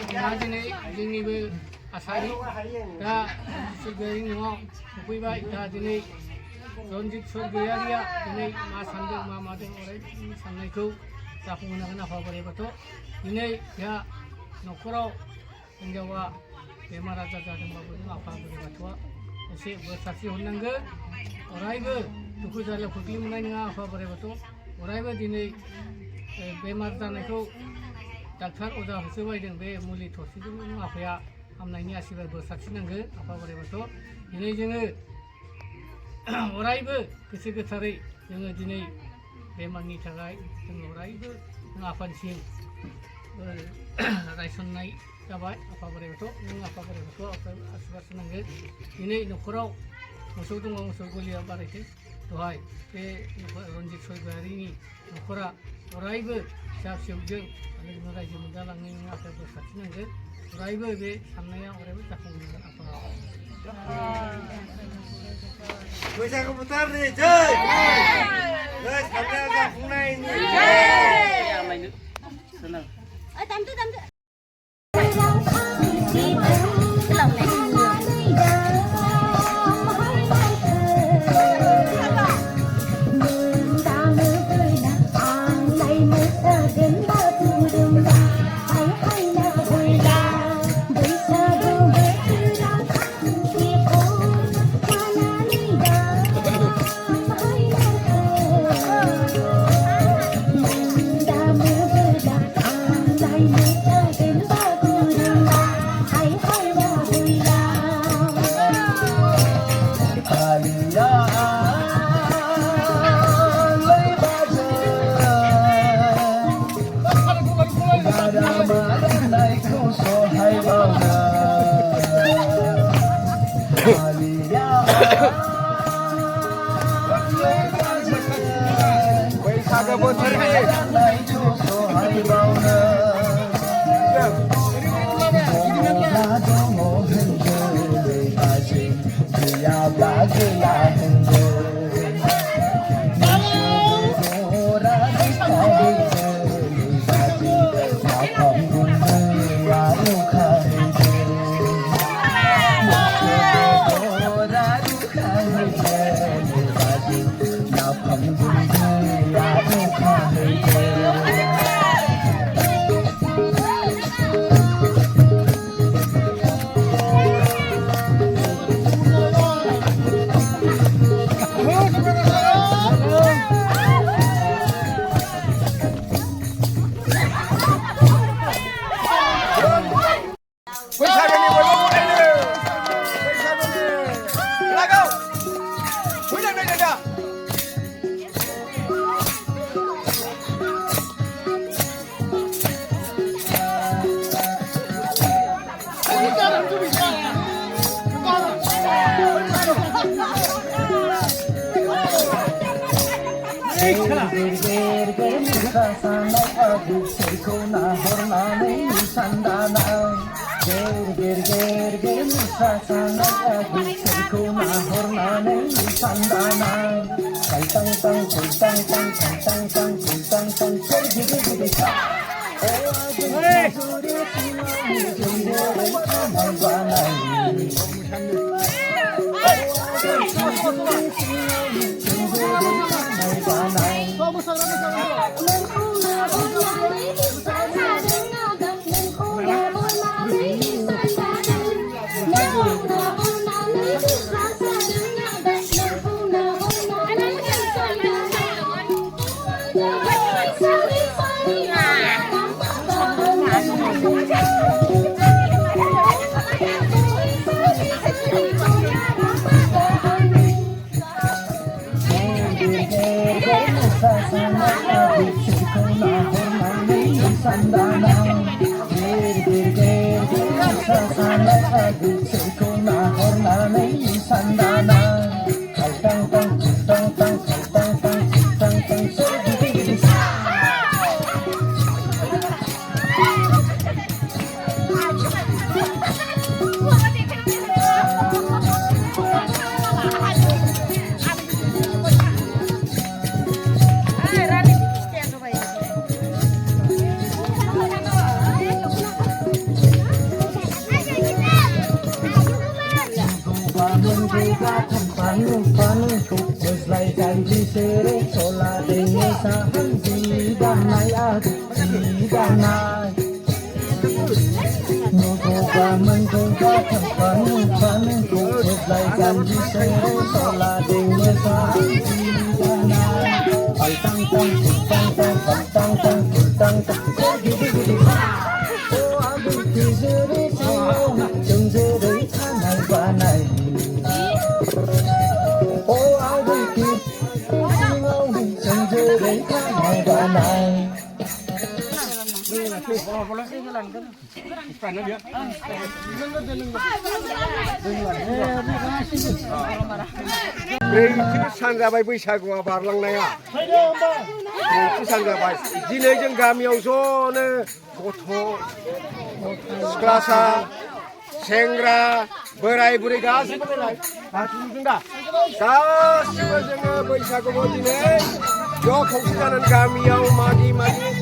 दा दिनै जोंनिबो आसारि दा सोरगोयारिनि न'आव सफैबाय दा दिनै रन्जित सोरगोयारिया दिनै मा सानदों मा मादों अरायनि साननायखौ जाफुंहोनो हागोन आफा बोराइ बाथौ दिनै बेहा न'खराव हिनजावा बेमार आजार जादोंबाबो जों आफा बोराइ बाथौआ एसे बोर सारस्रि हरनांगौ अरायबो दुखु जारलायाव खोख्लैनो मोननाय नङा आफा बोराइ बाथौ अरायबो दिनै बेमार जानायखौ डाक्टार अजा होसोबायदों बे मुलि थरसेजोंनो आफाया हामनायनि आशीर्बाद बोर सारस्रिनांगौ आफा बोराइ बाथौ दिनै जोङो अरायबो गोसो गोथारै जोङो दिनै बेमारनि थाखाय जों अरायबो जों आफानिसिम रायसननाय जाबाय आफा बोराइ बाथौ जों आफा बोराइ बाथौआ आशीर्बाद होनांगौ दिनै न'खराव मोसौ दङ मोसौ गलिया बारायथों दहाय बे रन्जित सोरगोयारिनि न'खरा अरायबो फिसा फिसौजों जों रायजो मोनजालांनायनि आफाया बोर सारस्रिनांगौ अरायबो बे साननाया अरायबो जाफुंगोन आफा बैसागु बोथोरनि जै साननाया जाफुंनायनि बैसागु बोथोरनि ब्रैथि सान जाबाय बैसागुआ बारलांनाया ब्रैथि सान जाबाय दिनै जों गामियाव ज'नो गथ' सिख्लासा सेंग्रा बोराय बुरै गासिबो नुदों दा गासिबो जोङो बैसागुआव दिनै ज' खौसे जानानै गामियाव मागि मागि